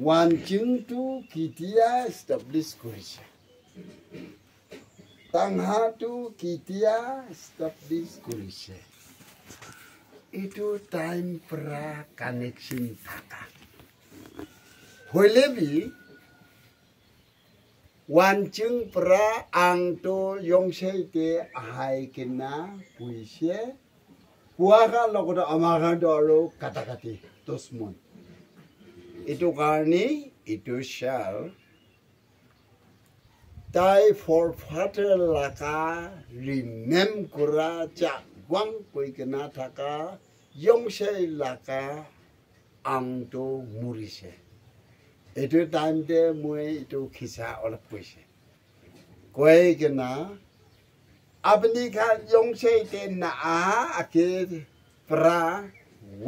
Wanjingটো কেতিয়া establish কৰিছে টাংহাটো কেতিয়া establish কৰিছে এইটো টাইম পৰা কানেকশ্যন থাকা হলেবি wanjing pra angto yongseite ahai kena puise puaka logoda amaga doro katakati tosmon itu karni itu shall tai for father laka rinem kura ja wang koi kena thaka yongsei laka angto murise itu time de moi itu kisah oleh puisi. Koi kena abni kan yongsei te na akhir pra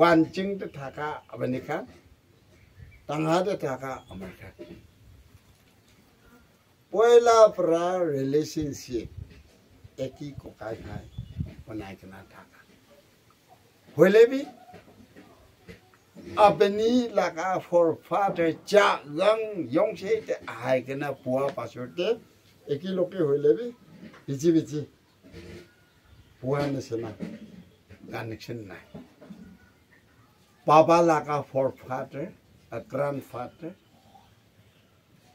wanjing te thaka abni kan tangha te thaka Amerika. Poila pra relationship eki kokai kai onai kena thaka. Holebi abni laka for father ja gang yong se te ai kena pua pasote eki loke hoilebi bichi pua na sena connection nai baba laka for father a grandfather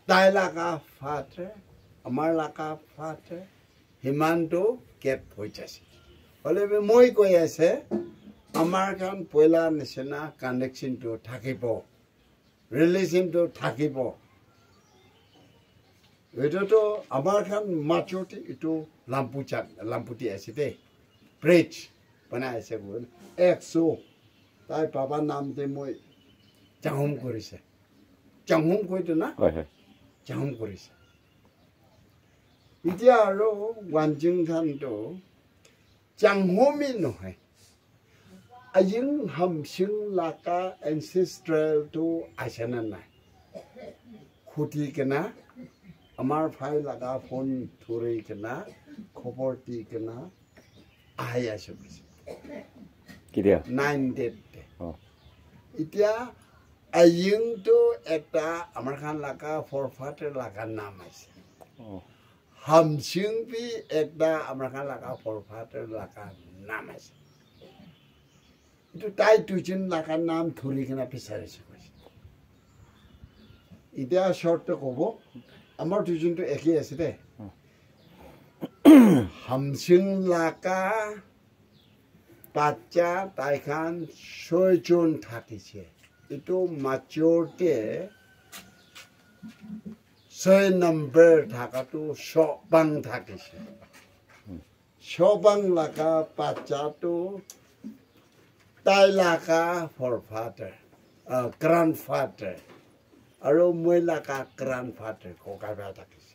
dai laka father amar laka father himanto get hoichase holebi moi koi ase আমাৰ কান পয়লা নিচিনা কানেকশ্যনটো থাকিব ৰিলেশ্যনটো থাকিব এটোতো আমাৰ কান মাছটি এটো লাম্পুটি আছে দে ব্ৰিজ বনাই আছে গল 100 তাই বাবা নাম দে মই জাহম কৰিছে জাহম কইতো না হয় হয় জাহম কৰিছে এতিয়া আৰু wanjing খানটো জাহমি নহয় Aying hamsing laka ancestral to asanana. Kuti kena, amar file laka phone thuri kena, khoborti kena, ahaya sabis. Kidia? 9 date. Oh. Itia aying to ekta amar khan laka forefather laka namas. Oh. Hamsing pi ekta amar khan laka forefather laka namas. Itu tai tujuan lakan nam thuri kena pisare sekoi. Ida short to kobo, amar tujuan to eki ase de. Hamsing laka baca tai kan sojon thakise. Itu maturity soy number thakatu shobang thakise. Shobang laka baca tu Tai laka for father, grandfather, aru moi laka grandfather kokai batakis.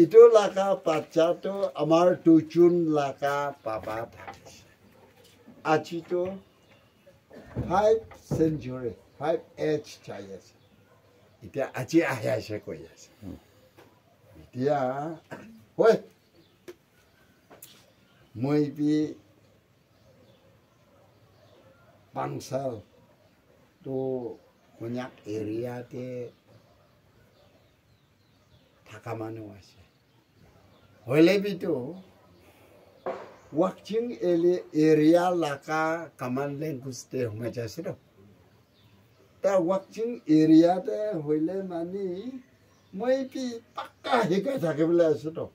Itu laka baca tu amar tujun laka papa takis. Aji tu 5 century, 5 age chayas. Itu aji ahya se koyas. Dia, woi, moi bi Bangsal tu banyak area te thakamanu ase. Holebi tu watching area laka kaman language te home jase do. Ta watching area te hoile mani moi pi pakka hika thakebla ase do.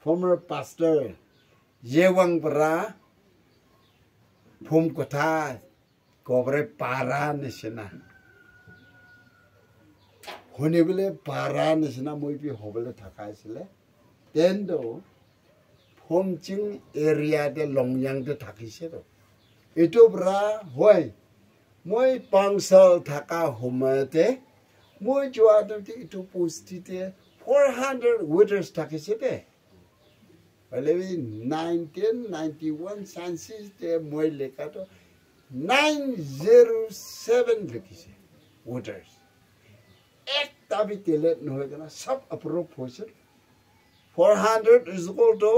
Former pastor Yewang Pra Phum kotha kobre para nisna honibile para nisna moi pi hobele thakaisile tendo phumching area de longyang de thakise to eto bra hoy moi pangsal thaka homate moi joado ti eto postite 400 withers thakise de Balewi 1991 census de moi lekato 907 लिखिसे voters एक ताबी तेले नहोगना सब approve होइसे 400 is equal to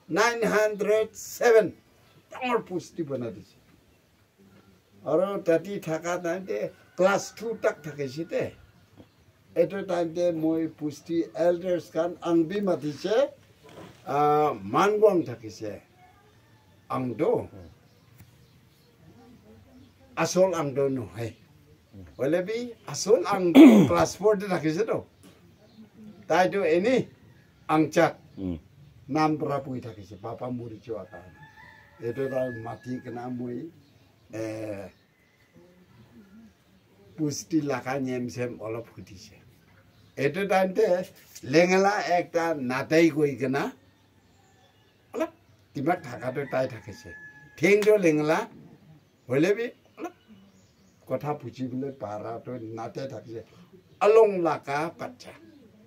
907 डांगर पुष्टि बना दिसे और तती थाका ताते ক্লাছ 2 তাক থাকিছে দে এইটো টাইমতে মই পুষ্টি এল্ডাৰ্ছ খান আংবি মাতিছে মানগং থাকিছে আংটো আসল আংটো নহয় হলে বি আসল আংটো ক্লাছ 4 তে থাকিছে তো তাইতো এনে আংচাক নাম পৰা পুই থাকিছে পাপা মৰি যোৱা কাৰণে এইটো তাৰ মাটি কিনা মই পুষ্টি লাখা নেম চেম অলপ সুধিছে এইটো টাইমতে লেঙেলা একটা নাটাই গৈ কিনা অলপ কিবা থাকাটো তাই থাকিছে ঠেংটো লেঙেলা হ'লে বি অলপ কথা পুছিবলৈ পাৰাটো নাটাই থাকিছে অলং লাকা কাচ্চা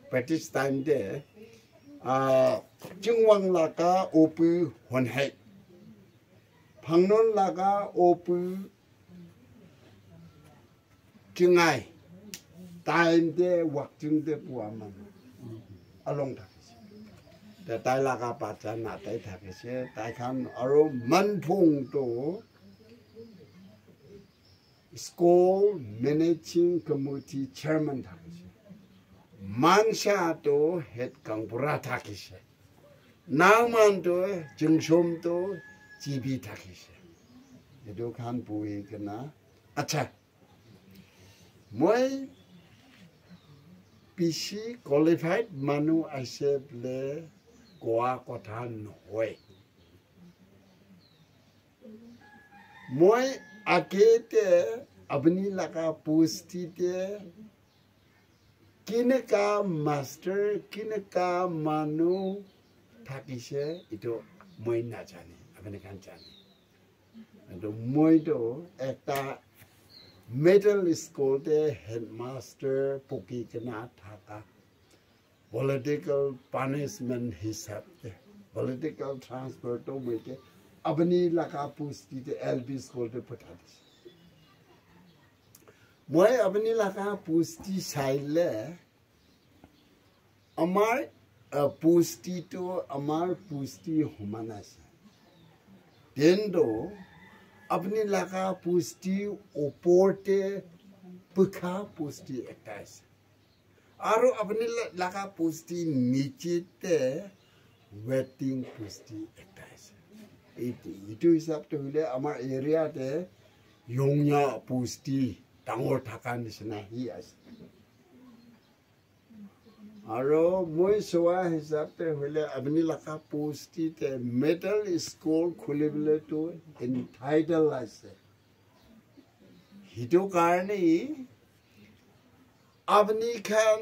প্ৰেক্টিছ টাইমতে চিংৱাং লাকা ওপু হনহাই ফাংনন লাকা ওপু চিঙাই টাইমতে ৱাকচিংতে পোৱা মানুহ অলং থাকিছে তাই লাকা পাচা নাটাই থাকিছে তাইখান আৰু মানফুংটো স্কুল মেনেজিং কমিটি চেয়াৰমেন থাকিছে মানসাটো হেড কাংপুৰা থাকিছে নাওমানটো জিংসুমটো জিবি থাকিছে এইটো খান পুহি কিনা আচ্ছা মই পিছি কোৱালিফাইড মানুহ আছে বোলে কোৱা কথা নহয় মই আগেতে আপুনি লাগা পুষ্টিতে কেনেকা মাষ্টাৰ কেনেকা মানুহ থাকিছে এইটো মই নাজানে আপুনি খান জানে কিন্তু মইতো একটা মিডল স্কুলতে হেডমাষ্টাৰ পকি কিনা থাকা পলিটিকেল পানিছমেণ্ট হিচাপে পলিটিকেল ট্ৰান্সফাৰটো মইকে আপুনি লাগা পুষ্টিতে LP স্কুলতে পঠাই দিছে মই আপুনি লাগা পুষ্টি চাইলে আমাৰ পুষ্টিটো আমাৰ পুষ্টি সমান আছে কিন্তু আপুনি লাগা পুষ্টি ওপৰতে পুখা পুষ্টি একটা আছে আৰু আপুনি লাগা পুষ্টি নিচেতে ৱেটিং পুষ্টি একটা আছে এইটো হিচাপটো হ'লে আমাৰ এৰিয়াতে ইয়ঙা পুষ্টি ডাঙৰ থকা নিচিনা সি আছে আৰু মই চোৱা হিচাপে হ'লে আপুনি লাগা পুষ্টিতে মিডল স্কুল খুলিবলৈতো এণ্টাইটেল আছে সেইটো কাৰণেই আপুনি খান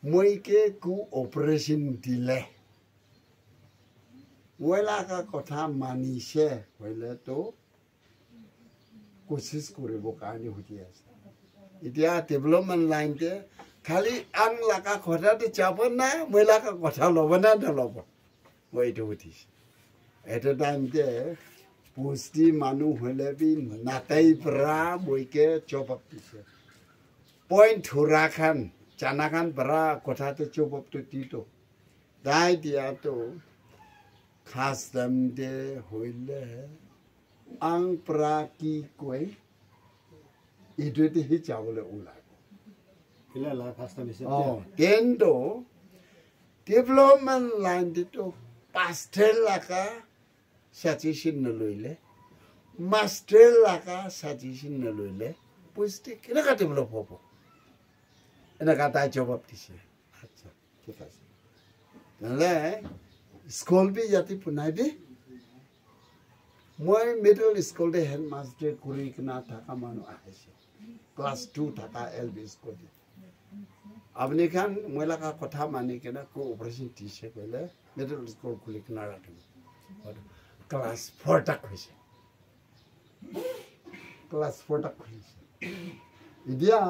মইকে কো অপাৰেশ্যন দিলে মই লাগা কথা মানিছে হ'লেতো কোচিছ কৰিব কাৰণে সুধি আছে এতিয়া ডেভেলপমেণ্ট লাইনতে খালি আং লাগা কথাটো যাব না মই লাগা কথা ল'ব না নল'ব মই এইটো সুধিছোঁ এইটো টাইমতে পুষ্টি মানুহ হ'লে বি নাটাই পৰা মইকে জবাব দিছে পইণ্ট ধৰা খান জানা খান পৰা কথাটো জবাবটো দিতো তাই দিয়াতো খাস দামতে হ'লে আং পৰা কি কয় এইটোতে সি যাবলৈ ওলাব কিন্তু ডেভেলপমেণ্ট লাইনটো 5 লাখা সাজেশ্যন নল'লে মাষ্টাৰ লাখা সাজেশ্যন নল'লে পুষ্টি কেনেকুৱা ডেভেলপ হ'ব এনেকুৱা তাই জবাব দিছে আচ্ছা ঠিক আছে নহ'লে স্কুল বি ইয়াতে পোনাই দে মই মিডল স্কুলতে হেডমাষ্টাৰ কৰি কিনা থকা মানুহ আহিছে ক্লাছ 2 থকা LP স্কুলতে আপুনি খান মই লাগা কথা মানি কিনা কো অপাৰেশ্যন দিছে ক'লে মিডল স্কুল খুলি কিনা ৰাখিব ক্লাছ 4 তাক হৈছে ক্লাছ 4 তাক খুলিছে এতিয়া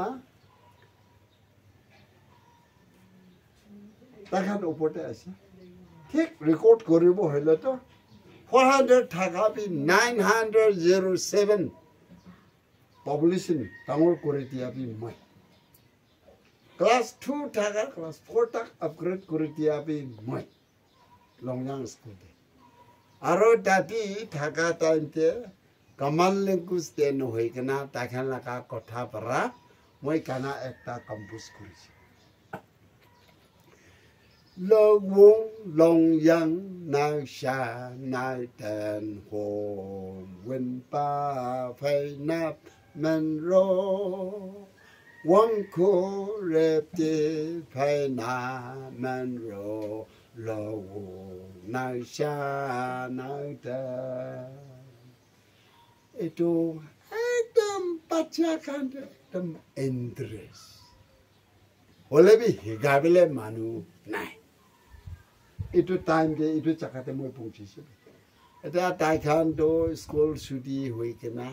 তাখান ওপৰতে আছে ঠিক ৰেকৰ্ড কৰিব হ'লেতো 400 থাকা বি 907 পপুলেশ্যন ডাঙৰ কৰি দিয়া বি মই ক্লাছ 2 থাকা ক্লাছ 4 তাক আপগ্ৰেড কৰি দিয়া বি মই লংজাং স্কুলতে আৰু দাদি থাকা টাইমতে kamal language te no hoi kana takhan laka kotha para moi kana ekta compose koriche Long long yang na sha na ten ho wen pa phai na man ro wang ko rep te phai na man ro lo na sha na ten itu ekdom bacakan ekdom interest oleh bi higabile manu nai itu time de itu cakate moi pungsi sih itu taikan do school sudi hui kena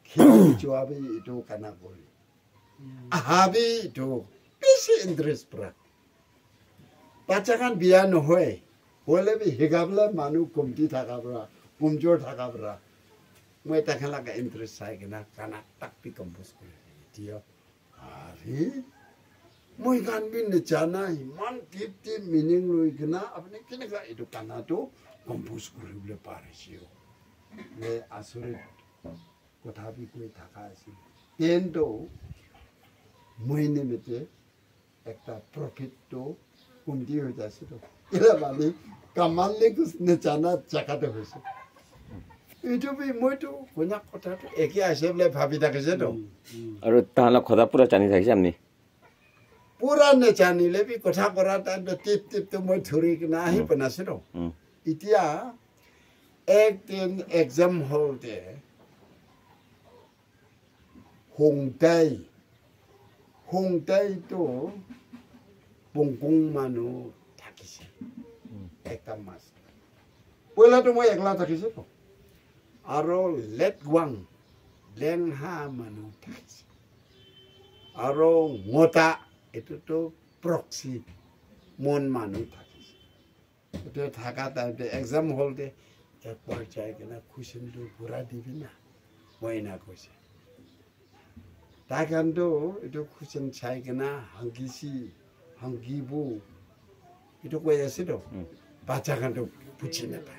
kiri cuabi itu kana boli ahabi itu bisi interest berat bacakan biar no hoi boleh bi higabile manu kumti thakabra kumjor thakabra moi takkan laga interest saya kena kana tak pi compose kore dia hari moi kan bin ne jana man deep meaning lui kena apne kene ga itu kana to compose kore bole pare sio le asure kotha bi koi thaka asi ten to moi ne mete ekta profit to kumdi ho jase to ila bani kamal le kus ne jana chakate hoise itu bi moi to konya kotha to eki asebele bhabi thakise to aru tahala khoda pura chani thakise amni pura ne chani le bi kotha kora ta tip to moi thuri na hi panase to itia ek din exam hall de hongtai to pongkong manu thakise ekta mas pola to moi ekla thakise to aro letwang lengha manu thakise aro ngota itu to proxy mon manu thakise itu thaka ta exam hall de ekbar jai kena question to pura dibina moi na koise takan to itu question chai kena hangibu itu koya sido baca kan to puchine pa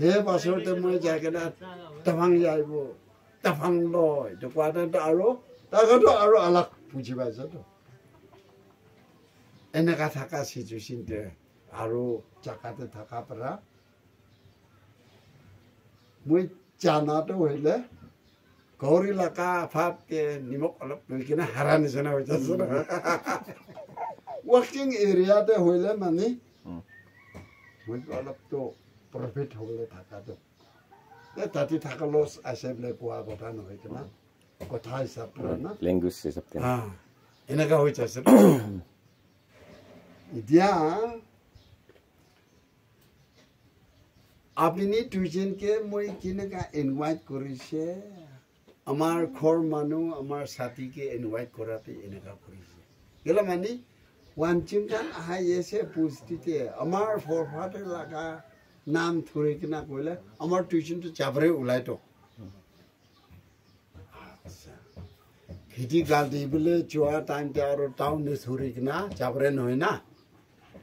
ye basur te moi jai kena tafang yaibo tafang lo itu kwata to aro takan to aro alak puchi ba to enaka thaka situation de aro jakate thaka para moi jana to hoile gauri laka phap ke nimok alap kena haran jana ho jasu working area te hoile mani moi alap to profit hole thaka to e tati thaka los asable kwa kotha no hoy kena kotha hisab pura na language hisab te ha enaka ho jasu dia apni tuition ke moi kinaka invite korise amar khor manu amar sati ke invite korate enaka korise gela mani wanching kan aha ese pustite amar forefather laga naam thore kina koile amar tuition to chabre ulai to khiti galdi bile chua time te aro town ne thore kina chabre noi na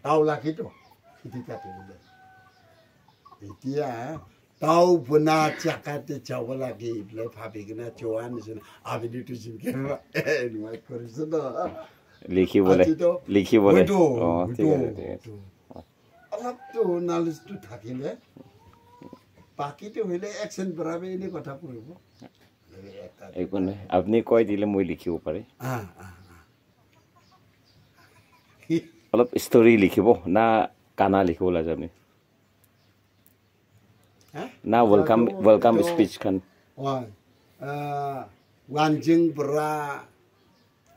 tau laki to khiti ka te bile itia tau buna chakate chawala ge bile phabi kina choan sin abini tuition ke invite korise to likhi bole oh ঠিক আছে alap to knowledge to thakile baki to hile action barabe ini kotha puribo ekone apni koi dile moi likhibo pare alap story likhibo na kana likhibo la jabni na welcome speech kan wanjing bra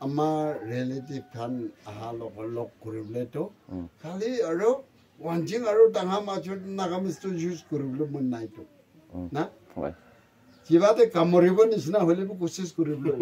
amar relative kan aha lok kurible to khali aro wanjing aro tanga machut nagamisto use kurible mon nai to na হয় jibate kamoribo nisna hole bu koshis kurible